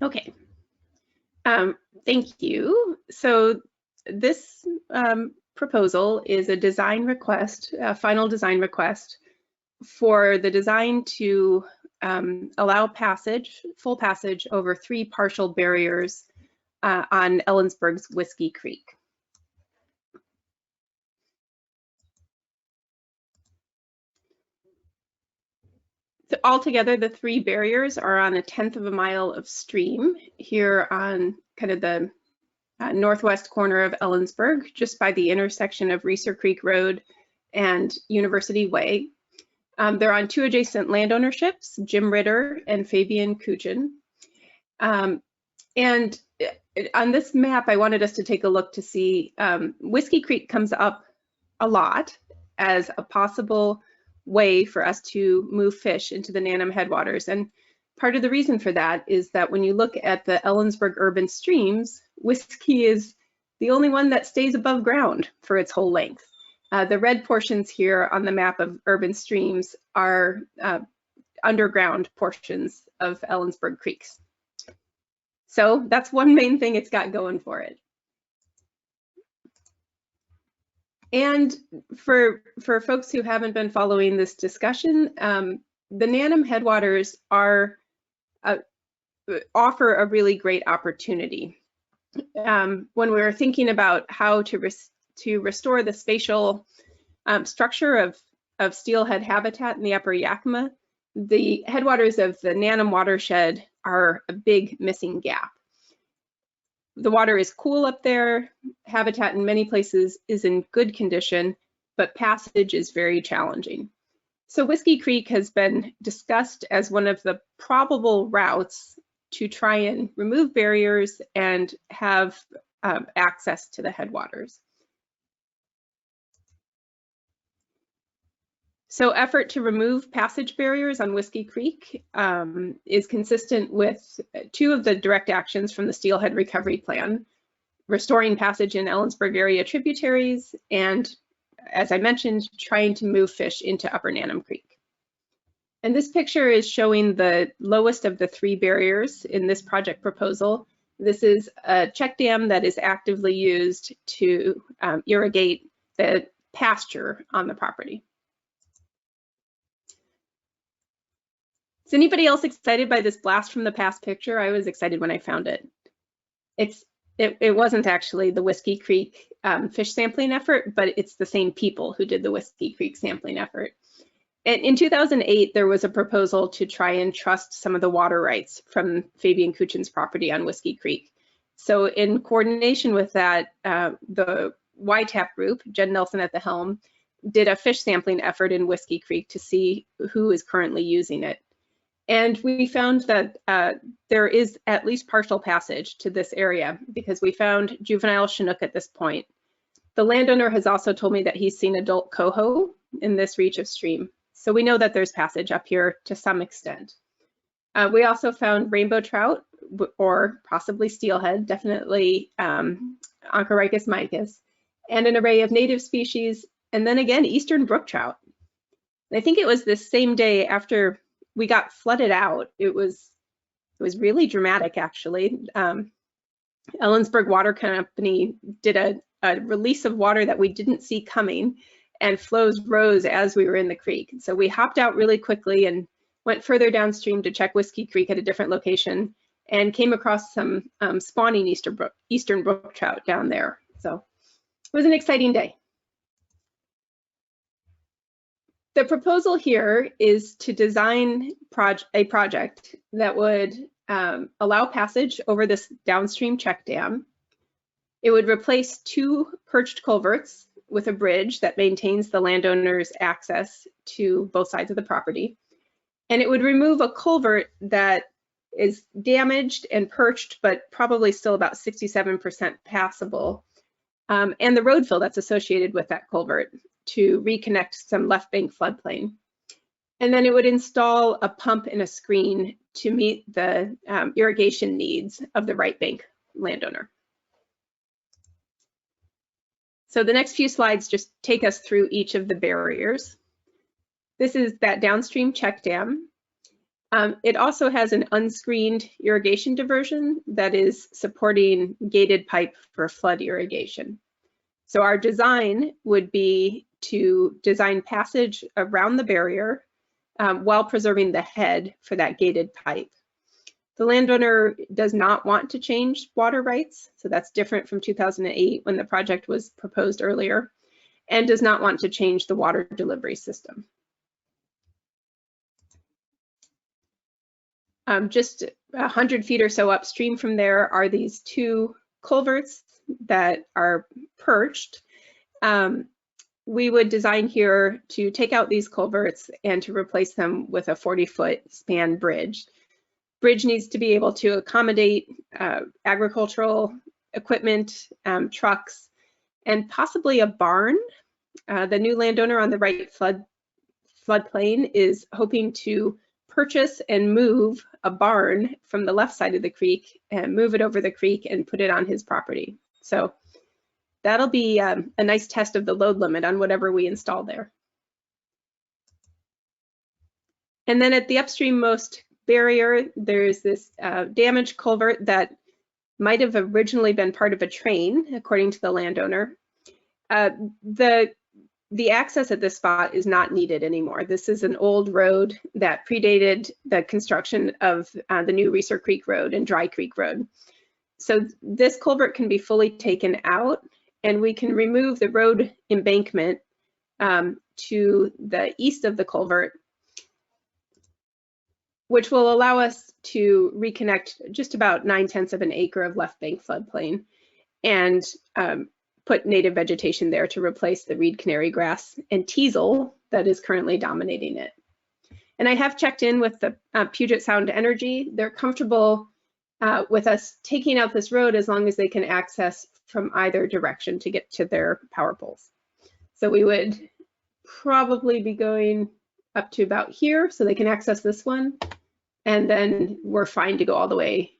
Okay, thank you. So this proposal is a design request, a final design request for the design to allow passage, full passage over 3 partial barriers on Ellensburg's Whiskey Creek. So altogether, the 3 barriers are on 1/10 of a mile of stream here on kind of the northwest corner of Ellensburg, just by the intersection of Reeser Creek Road and University Way. They're on 2 adjacent land ownerships, Jim Ritter and Fabian Kuchin. And on this map, I wanted us to take a look to see Whiskey Creek comes up a lot as a possible way for us to move fish into the Nanum headwaters. And part of the reason for that is that when you look at the Ellensburg urban streams, Whiskey is the only one that stays above ground for its whole length. The red portions here on the map of urban streams are underground portions of Ellensburg creeks. So that's one main thing it's got going for it. And for folks who haven't been following this discussion, the Nanum headwaters offer a really great opportunity. When we were thinking about how to restore the spatial structure of steelhead habitat in the upper Yakima, the headwaters of the Nanum watershed are a big missing gap. The water is cool up there, habitat in many places is in good condition, but passage is very challenging. So Whiskey Creek has been discussed as one of the probable routes to try and remove barriers and have access to the headwaters. So effort to remove passage barriers on Whiskey Creek is consistent with 2 of the direct actions from the Steelhead Recovery Plan, restoring passage in Ellensburg area tributaries, and as I mentioned, trying to move fish into Upper Nanum Creek. And this picture is showing the lowest of the 3 barriers in this project proposal. This is a check dam that is actively used to irrigate the pasture on the property. Is anybody else excited by this blast from the past picture? I was excited when I found it. It wasn't actually the Whiskey Creek fish sampling effort, but it's the same people who did the Whiskey Creek sampling effort. And in 2008, there was a proposal to try and trust some of the water rights from Fabian Kuchin's property on Whiskey Creek. So in coordination with that, the YTAP group, Jen Nelson at the helm, did a fish sampling effort in Whiskey Creek to see who is currently using it. And we found that there is at least partial passage to this area because we found juvenile Chinook at this point. The landowner has also told me that he's seen adult coho in this reach of stream. So we know that there's passage up here to some extent. We also found rainbow trout or possibly steelhead, definitely Oncorhynchus micus, and an array of native species, and then again, eastern brook trout. And I think it was this same day after we got flooded out. It was really dramatic, actually. Ellensburg Water Company did a release of water that we didn't see coming, and flows rose as we were in the creek. So we hopped out really quickly and went further downstream to check Whiskey Creek at a different location and came across some spawning eastern brook trout down there. So it was an exciting day. The proposal here is to design a project that would allow passage over this downstream check dam. It would replace 2 perched culverts with a bridge that maintains the landowner's access to both sides of the property. And it would remove a culvert that is damaged and perched, but probably still about 67% passable, and the road fill that's associated with that culvert to reconnect some left bank floodplain. And then it would install a pump and a screen to meet the irrigation needs of the right bank landowner. So the next few slides just take us through each of the barriers. This is that downstream check dam. It also has an unscreened irrigation diversion that is supporting gated pipe for flood irrigation. So our design would be to design passage around the barrier while preserving the head for that gated pipe. The landowner does not want to change water rights, so that's different from 2008 when the project was proposed earlier, and does not want to change the water delivery system. Just 100 feet or so upstream from there are these two culverts that are perched. We would design here to take out these culverts and to replace them with a 40-foot span bridge. Bridge needs to be able to accommodate agricultural equipment, trucks, and possibly a barn. The new landowner on the right floodplain is hoping to purchase and move a barn from the left side of the creek and move it over the creek and put it on his property. So that'll be a nice test of the load limit on whatever we install there. And then at the upstreammost barrier, there's this damaged culvert that might have originally been part of a train, according to the landowner. The access at this spot is not needed anymore. This is an old road that predated the construction of the new Reeser Creek Road and Dry Creek Road. So this culvert can be fully taken out, and we can remove the road embankment to the east of the culvert, which will allow us to reconnect just about 9/10 of an acre of left bank floodplain and put native vegetation there to replace the reed canary grass and teasel that is currently dominating it. And I have checked in with the Puget Sound Energy. They're comfortable with us taking out this road as long as they can access from either direction to get to their power poles. So we would probably be going up to about here so they can access this one, and then we're fine to go all the way.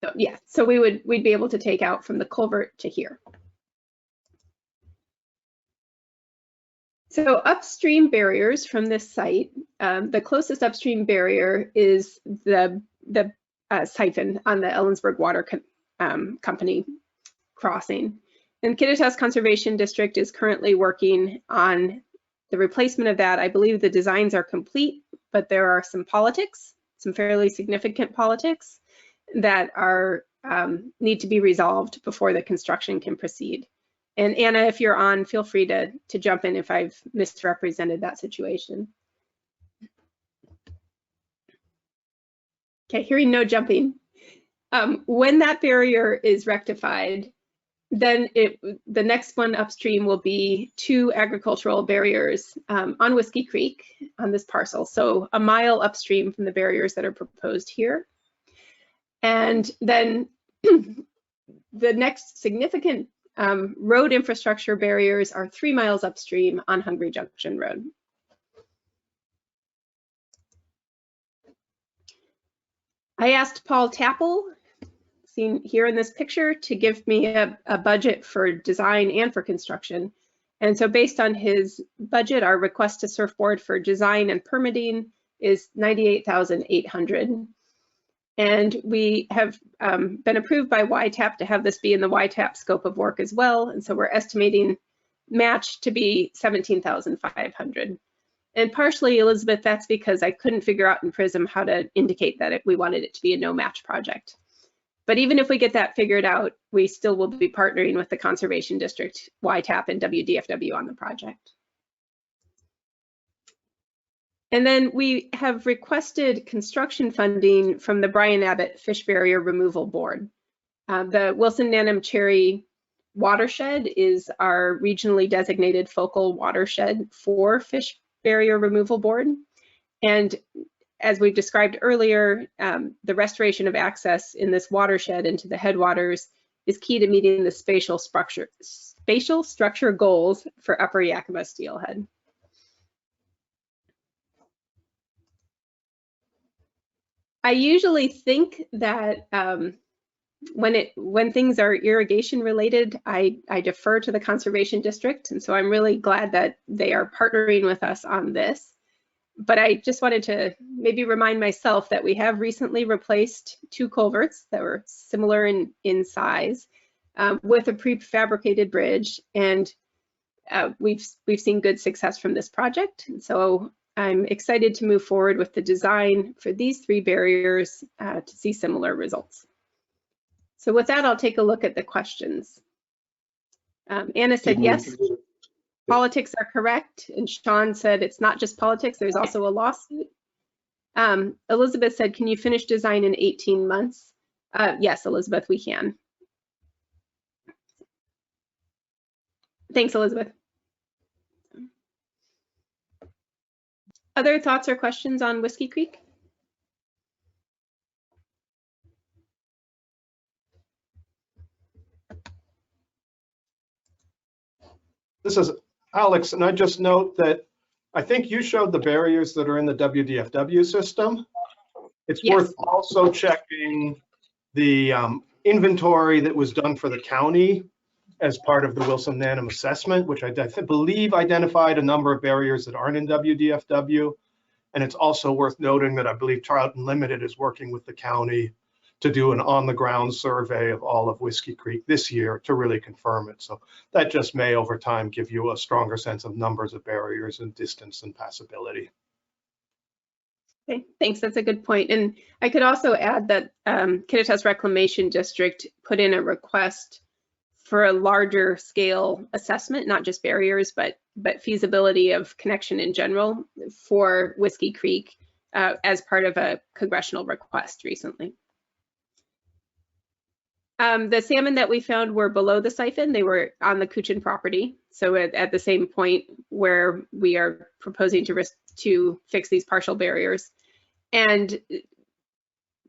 So, yeah, so we'd be able to take out from the culvert to here. So upstream barriers from this site, the closest upstream barrier is the siphon on the Ellensburg Water Company crossing. And Kittitas Conservation District is currently working on the replacement of that. I believe the designs are complete, but there are some politics, some fairly significant politics that are need to be resolved before the construction can proceed. And Anna, if you're on, feel free to jump in if I've misrepresented that situation. Okay, hearing no jumping. When that barrier is rectified, then the next one upstream will be two agricultural barriers on Whiskey Creek on this parcel. So a mile upstream from the barriers that are proposed here. And then the next significant road infrastructure barriers are 3 miles upstream on Hungry Junction Road. I asked Paul Tappel, seen here in this picture, to give me a budget for design and for construction. And so based on his budget, our request to Surfboard for design and permitting is $98,800. And we have been approved by YTAP to have this be in the YTAP scope of work as well. And so we're estimating match to be $17,500. And partially, Elizabeth, that's because I couldn't figure out in PRISM how to indicate that we wanted it to be a no match project. But even if we get that figured out, we still will be partnering with the Conservation District, YTAP, and WDFW on the project. And then we have requested construction funding from the Brian Abbott Fish Barrier Removal Board. The Wilson Nanum Cherry watershed is our regionally designated focal watershed for Fish Barrier Removal Board. And as we've described earlier, the restoration of access in this watershed into the headwaters is key to meeting the spatial structure goals for Upper Yakima Steelhead. I usually think that when things are irrigation related, I defer to the Conservation District, and so I'm really glad that they are partnering with us on this. But I just wanted to maybe remind myself that we have recently replaced 2 culverts that were similar in size with a prefabricated bridge, and we've seen good success from this project. So I'm excited to move forward with the design for these 3 barriers to see similar results. So with that, I'll take a look at the questions. Anna said yes, politics are correct, and Sean said it's not just politics, there's also a lawsuit. Elizabeth said, can you finish design in 18 months? Yes, Elizabeth, we can. Thanks, Elizabeth. Other thoughts or questions on Whiskey Creek? This is Alex, and I just note that I think you showed the barriers that are in the WDFW system. It's worth also checking the inventory that was done for the county as part of the Wilson Nanum assessment, which I believe identified a number of barriers that aren't in WDFW. And it's also worth noting that I believe Trout Unlimited is working with the county to do an on-the-ground survey of all of Whiskey Creek this year to really confirm it. So that just may over time give you a stronger sense of numbers of barriers and distance and passability. Okay, thanks, that's a good point. And I could also add that Kittitas Reclamation District put in a request for a larger scale assessment, not just barriers, but feasibility of connection in general for Whiskey Creek as part of a congressional request recently. The salmon that we found were below the siphon. They were on the Kuchin property. So at the same point where we are proposing to fix these partial barriers. And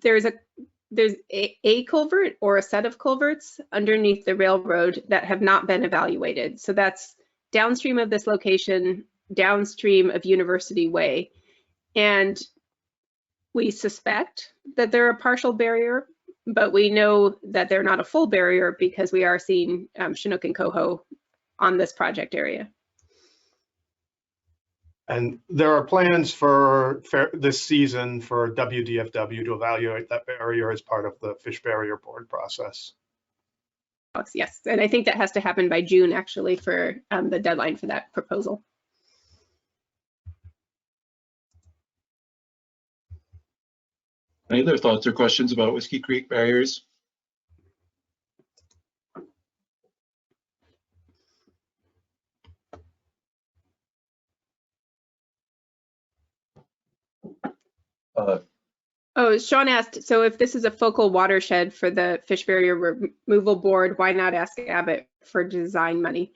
there's a culvert or a set of culverts underneath the railroad that have not been evaluated. So that's downstream of this location, downstream of University Way. And we suspect that they're a partial barrier, but we know that they're not a full barrier because we are seeing Chinook and coho on this project area. And there are plans for this season for WDFW to evaluate that barrier as part of the Fish Barrier Board process. Yes, and I think that has to happen by June actually for the deadline for that proposal. Any other thoughts or questions about Whiskey Creek barriers? Oh, Sean asked, so if this is a focal watershed for the Fish Barrier Removal Board, why not ask Abbott for design money?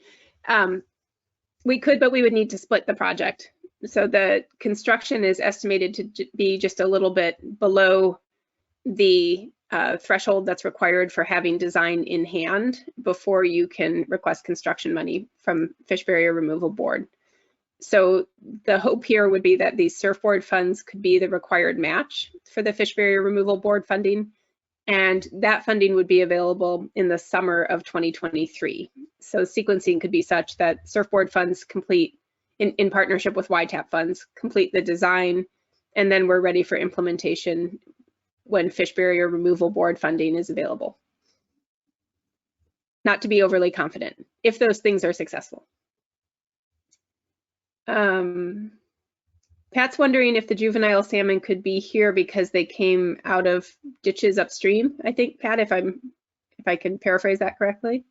We could, but we would need to split the project. So the construction is estimated to be just a little bit below the threshold that's required for having design in hand before you can request construction money from Fish Barrier Removal Board. So the hope here would be that these surfboard funds could be the required match for the Fish Barrier Removal Board funding, and that funding would be available in the summer of 2023. So sequencing could be such that surfboard funds complete, in partnership with YTAP funds, complete the design, and then we're ready for implementation when Fish Barrier Removal Board funding is available. Not to be overly confident, if those things are successful. Pat's wondering if the juvenile salmon could be here because they came out of ditches upstream. I think, Pat, if I can paraphrase that correctly.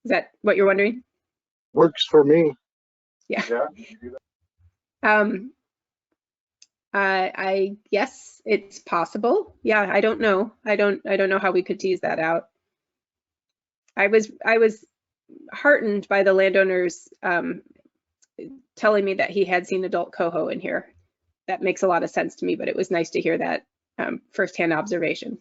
Is that what you're wondering? Works for me. Yeah. Yeah. I guess it's possible. Yeah, I don't know. I don't know how we could tease that out. I was heartened by the landowners telling me that he had seen adult coho in here. That makes a lot of sense to me, but it was nice to hear that firsthand observation.